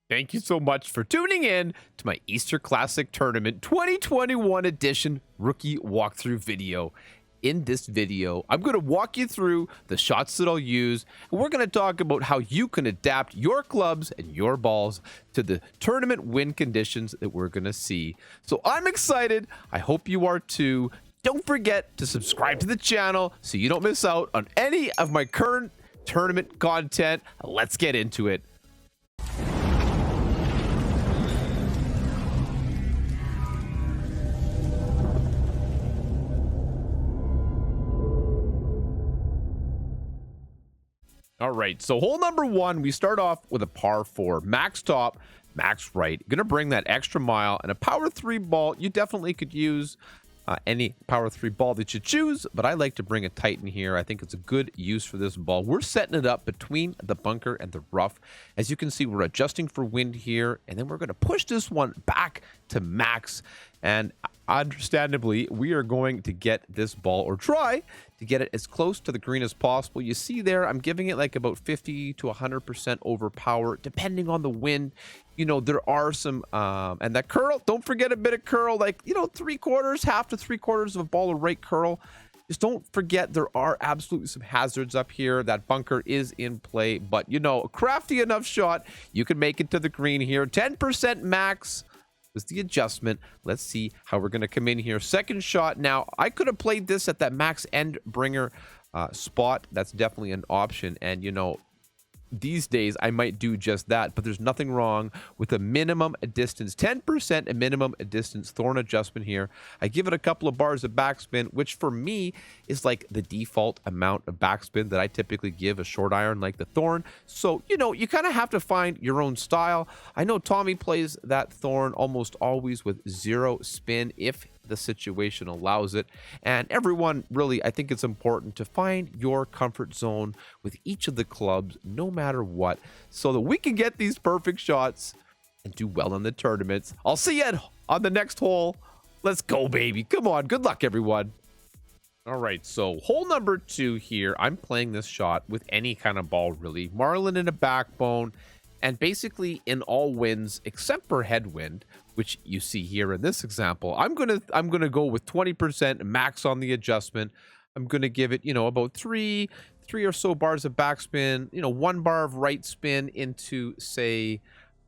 Thank you so much for tuning in to my Easter Classic Tournament 2021 edition rookie walkthrough video. In this video, I'm going to walk you through the shots that I'll use, and we're going to talk about how you can adapt your clubs and your balls to the tournament win conditions that we're going to see. So I'm excited. I hope you are too. Don't forget to subscribe to the channel so you don't miss out on any of my current tournament content. Let's get into it. All right, so hole number one, we start off with a par 4, max top, max right. Gonna bring that extra mile and a power 3 ball. You definitely could use any power 3 ball that you choose, but I like to bring a Titan here. I think it's a good use for this ball. We're setting it up between the bunker and the rough. As you can see, we're adjusting for wind here, and then we're gonna push this one back to max. And understandably, we are going to get this ball, or try to get it as close to the green as possible. You see there, I'm giving it like about 50 to 100% over power, depending on the wind. You know, there are some, and that curl, don't forget a bit of curl, like, you know, 3/4, half to 3/4 of a ball of right curl. Just don't forget there are absolutely some hazards up here. That bunker is in play, but, you know, a crafty enough shot, you can make it to the green here. 10% max was the adjustment. Let's see how we're going to come in here. Second shot. Now, I could have played this at that max end bringer spot. That's definitely an option. And, you know, these days I might do just that, but there's nothing wrong with a minimum distance, 10% a minimum distance thorn adjustment here. I give it a couple of bars of backspin, which for me is like the default amount of backspin that I typically give a short iron like the thorn. So, you know, you kind of have to find your own style. I know Tommy plays that thorn almost always with 0 spin if the situation allows it, and everyone really, I think it's important to find your comfort zone with each of the clubs no matter what, so that we can get these perfect shots and do well in the tournaments. I'll see you on the next hole. Let's go, baby. Come on, good luck, everyone. All right, so hole number 2 here, I'm playing this shot with any kind of ball really. Marlin in a backbone, and basically in all winds except for headwind, which you see here in this example. I'm gonna go with 20% max on the adjustment. I'm gonna give it, you know, about three or so bars of backspin, you know, 1 bar of right spin into, say,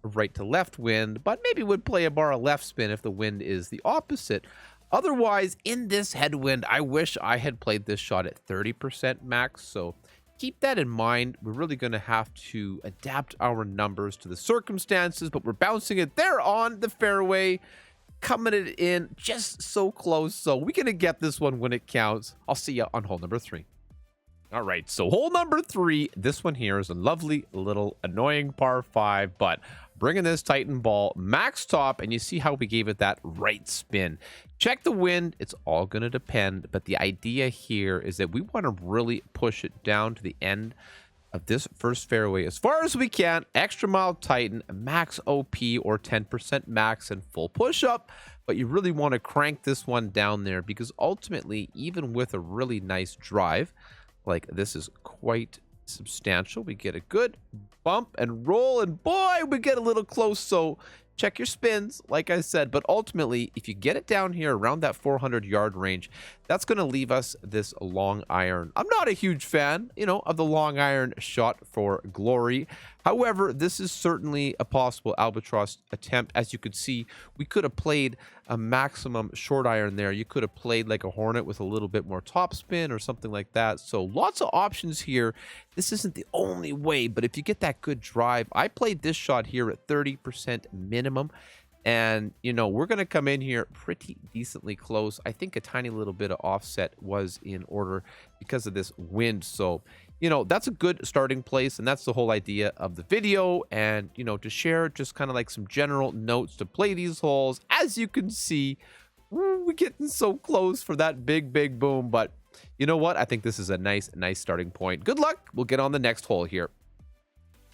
right to left wind, but maybe would play a bar of left spin if the wind is the opposite. Otherwise, in this headwind, I wish I had played this shot at 30% max. So keep that in mind. We're really going to have to adapt our numbers to the circumstances, but we're bouncing it there on the fairway, coming it in just so close. So we're going to get this one when it counts. I'll see you on hole number 3. All right, so hole number 3, this one here is a lovely little annoying par 5, but bringing this Titan ball max top, and you see how we gave it that right spin. Check the wind, it's all going to depend, but the idea here is that we want to really push it down to the end of this first fairway as far as we can. Extra mile Titan, max OP, or 10% max and full push up, but you really want to crank this one down there, because ultimately, even with a really nice drive, like this is quite substantial, we get a good bump and roll, and boy, we get a little close. So check your spins, like I said, but ultimately, if you get it down here around that 400-yard range, that's going to leave us this long iron. I'm not a huge fan, you know, of the long iron shot for glory. However, this is certainly a possible albatross attempt. As you could see, we could have played a maximum short iron there. You could have played like a hornet with a little bit more top spin or something like that. So lots of options here. This isn't the only way, but if you get that good drive, I played this shot here at 30% minimum. And, you know, we're going to come in here pretty decently close. I think a tiny little bit of offset was in order because of this wind. So, you know, that's a good starting place. And that's the whole idea of the video. And, you know, to share just kind of like some general notes to play these holes. As you can see, we're getting so close for that big boom. But you know what? I think this is a nice starting point. Good luck. We'll get on the next hole here.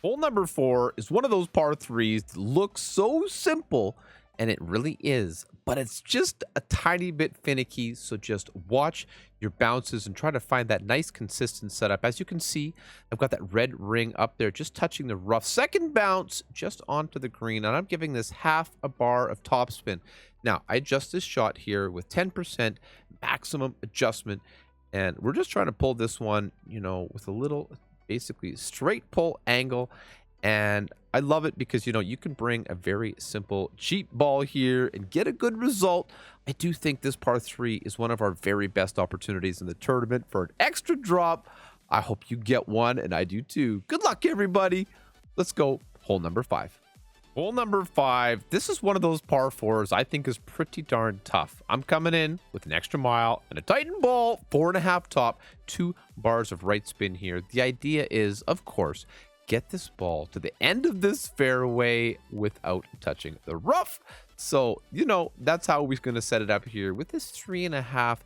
Hole number 4 is one of those par 3s that looks so simple, and it really is, but it's just a tiny bit finicky. So just watch your bounces and try to find that nice consistent setup. As you can see, I've got that red ring up there, just touching the rough. Second bounce just onto the green, and I'm giving this half a bar of topspin. Now, I adjust this shot here with 10% maximum adjustment, and we're just trying to pull this one, with a little, basically straight pull angle. And I love it because, you can bring a very simple cheap ball here and get a good result. I do think this par 3 is one of our very best opportunities in the tournament for an extra drop. I hope you get one, and I do too. Good luck, everybody. Let's go hole number 5. Hole number 5, this is one of those par 4s I think is pretty darn tough. I'm coming in with an extra mile and a Titan ball, 4.5 top, 2 bars of right spin here. The idea is, of course, get this ball to the end of this fairway without touching the rough. So, that's how we're going to set it up here with this 3.5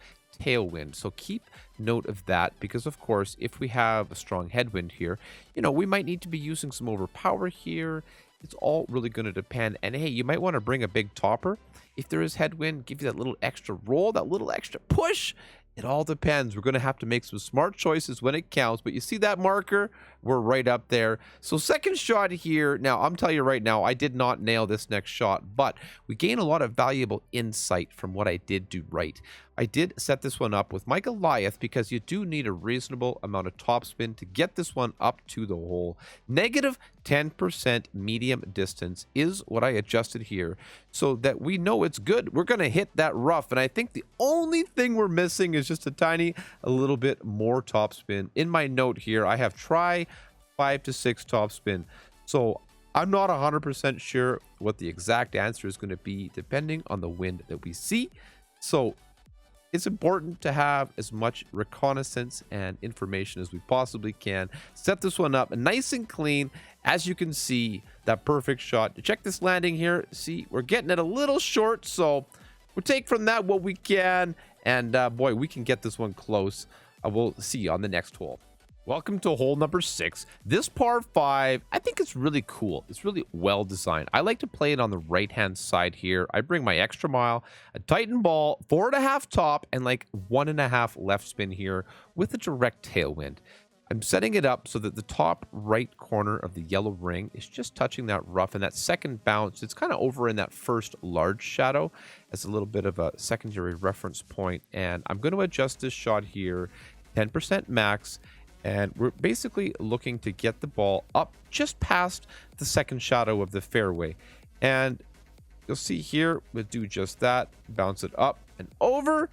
tailwind. So keep note of that because, of course, if we have a strong headwind here, we might need to be using some overpower here. It's all really going to depend. And hey, you might want to bring a big topper. If there is headwind, give you that little extra roll, that little extra push. It all depends. We're going to have to make some smart choices when it counts. But you see that marker? We're right up there. So second shot here. Now, I'm telling you right now, I did not nail this next shot, but we gain a lot of valuable insight from what I did do right. I did set this one up with my Goliath because you do need a reasonable amount of topspin to get this one up to the hole. Negative 10% medium distance is what I adjusted here so that we know it's good. We're going to hit that rough, and I think the only thing we're missing is just a little bit more topspin. In my note here, I have try 5 to 6 topspin. So I'm not 100% sure what the exact answer is going to be depending on the wind that we see. So it's important to have as much reconnaissance and information as we possibly can. Set this one up nice and clean. As you can see, that perfect shot. Check this landing here. See, we're getting it a little short, so we'll take from that what we can. And boy, we can get this one close. We'll see you on the next hole. Welcome to hole number 6. This par 5, I think it's really cool. It's really well designed. I like to play it on the right-hand side here. I bring my extra mile, a Titan ball, 4.5 top, and like 1.5 left spin here with a direct tailwind. I'm setting it up so that the top right corner of the yellow ring is just touching that rough, and that second bounce, it's kind of over in that first large shadow as a little bit of a secondary reference point. And I'm going to adjust this shot here, 10% max. And we're basically looking to get the ball up just past the second shadow of the fairway. And you'll see here, we'll do just that. Bounce it up and over.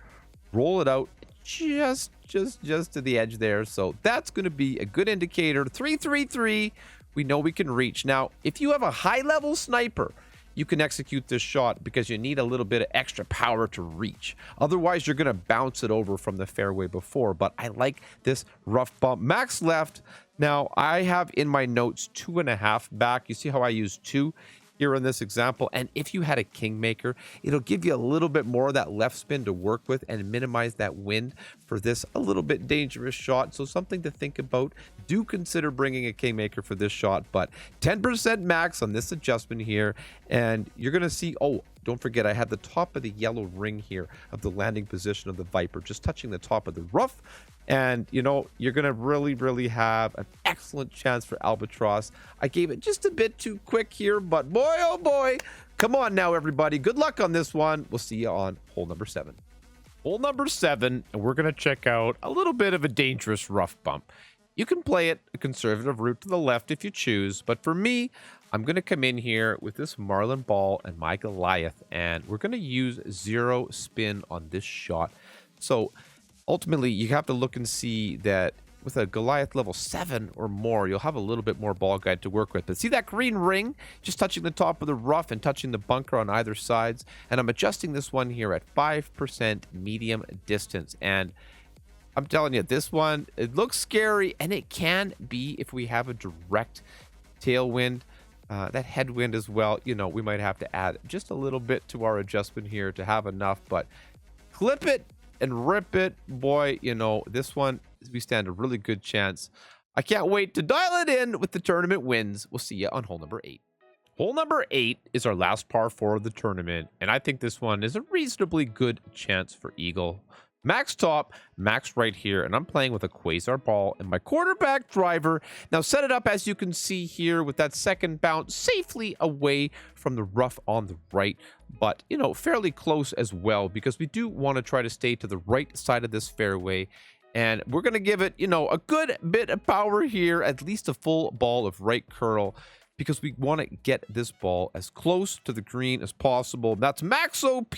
Roll it out just to the edge there. So that's going to be a good indicator. 3-3-3. We know we can reach. Now, if you have a high-level sniper, you can execute this shot because you need a little bit of extra power to reach. Otherwise, you're going to bounce it over from the fairway before. But I like this rough bump. Max left. Now, I have in my notes 2.5 back. You see how I use 2 here in this example? And if you had a Kingmaker, it'll give you a little bit more of that left spin to work with and minimize that wind for this a little bit dangerous shot. So something to think about. Do consider bringing a Kingmaker for this shot, but 10% max on this adjustment here. And you're going to see, oh, don't forget, I had the top of the yellow ring here of the landing position of the Viper, just touching the top of the rough. And, you're going to really have an excellent chance for Albatross. I gave it just a bit too quick here, but boy, oh boy. Come on now, everybody. Good luck on this one. We'll see you on hole number 7. Hole number 7, and we're going to check out a little bit of a dangerous rough bump. You can play it a conservative route to the left if you choose, but for me, I'm going to come in here with this Marlin ball and my Goliath, and we're going to use 0 spin on this shot. So ultimately, you have to look and see that with a Goliath level 7 or more, you'll have a little bit more ball guide to work with. But see that green ring just touching the top of the rough and touching the bunker on either sides? And I'm adjusting this one here at 5% medium distance. And I'm telling you, this one, it looks scary, and it can be if we have a direct tailwind. That headwind as well, we might have to add just a little bit to our adjustment here to have enough. But clip it and rip it, boy, this one, we stand a really good chance. I can't wait to dial it in with the tournament wins. We'll see you on hole number 8. Hole number 8 is our last par 4 of the tournament, and I think this one is a reasonably good chance for eagle. Max top, max right here, and I'm playing with a quasar ball and my quarterback driver. Now set it up as you can see here with that second bounce safely away from the rough on the right, but fairly close as well, because we do want to try to stay to the right side of this fairway. And we're going to give it, a good bit of power here, at least a full ball of right curl, because we want to get this ball as close to the green as possible. That's max OP,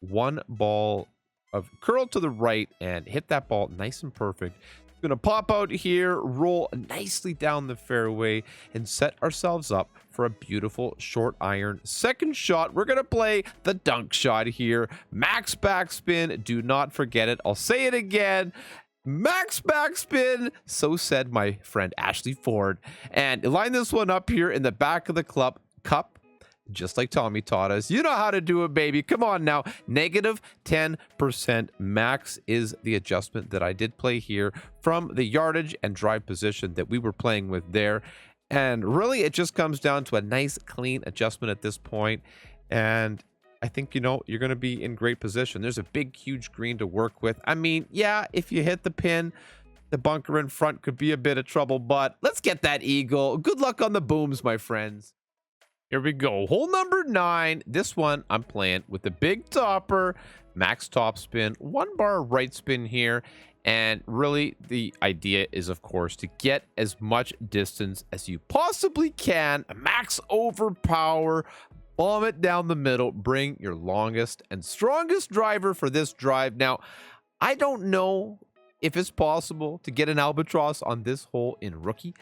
one ball of curl to the right, and hit that ball nice and perfect. We're going to pop out here, roll nicely down the fairway, and set ourselves up for a beautiful short iron second shot. We're going to play the dunk shot here. Max backspin. Do not forget it. I'll say it again. Max backspin, so said my friend Ashley Ford. And line this one up here in the back of the cup, just like Tommy taught us. You know how to do it, baby. Come on now. Negative 10% max is the adjustment that I did play here from the yardage and drive position that we were playing with there. And really, it just comes down to a nice, clean adjustment at this point. And I think, you're going to be in great position. There's a big, huge green to work with. I mean, yeah, if you hit the pin, the bunker in front could be a bit of trouble, but let's get that eagle. Good luck on the booms, my friends. Here we go. Hole number 9. This one I'm playing with the big topper, max top spin, 1 bar right spin here. And really, the idea is, of course, to get as much distance as you possibly can. Max overpower. Bomb it down the middle. Bring your longest and strongest driver for this drive. Now, I don't know if it's possible to get an albatross on this hole in rookie.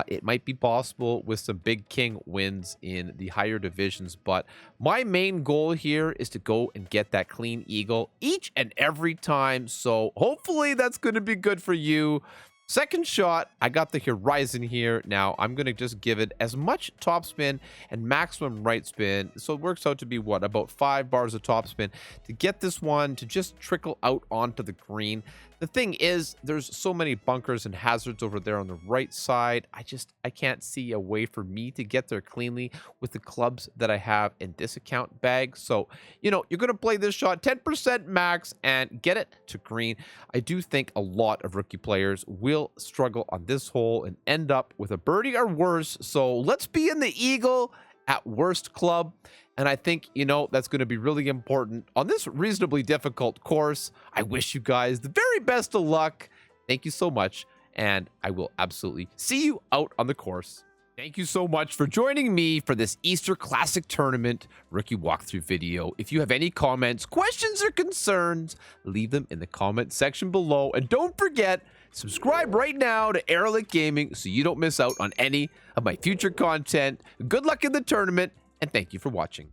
It might be possible with some big king wins in the higher divisions, but my main goal here is to go and get that clean eagle each and every time. So hopefully that's going to be good for you. Second shot, I got the horizon here. Now I'm going to just give it as much top spin and maximum right spin. So it works out to be what, about 5 bars of top spin to get this one to just trickle out onto the green. The thing is, there's so many bunkers and hazards over there on the right side. I can't see a way for me to get there cleanly with the clubs that I have in this account bag. So, you're going to play this shot 10% max and get it to green. I do think a lot of rookie players will struggle on this hole and end up with a birdie or worse. So let's be in the eagle at worst club. And I think, that's going to be really important on this reasonably difficult course. I wish you guys the very best of luck. Thank you so much. And I will absolutely see you out on the course. Thank you so much for joining me for this Easter Classic Tournament rookie walkthrough video. If you have any comments, questions, or concerns, leave them in the comment section below. And don't forget, subscribe right now to Erelic Gaming so you don't miss out on any of my future content. Good luck in the tournament, and thank you for watching.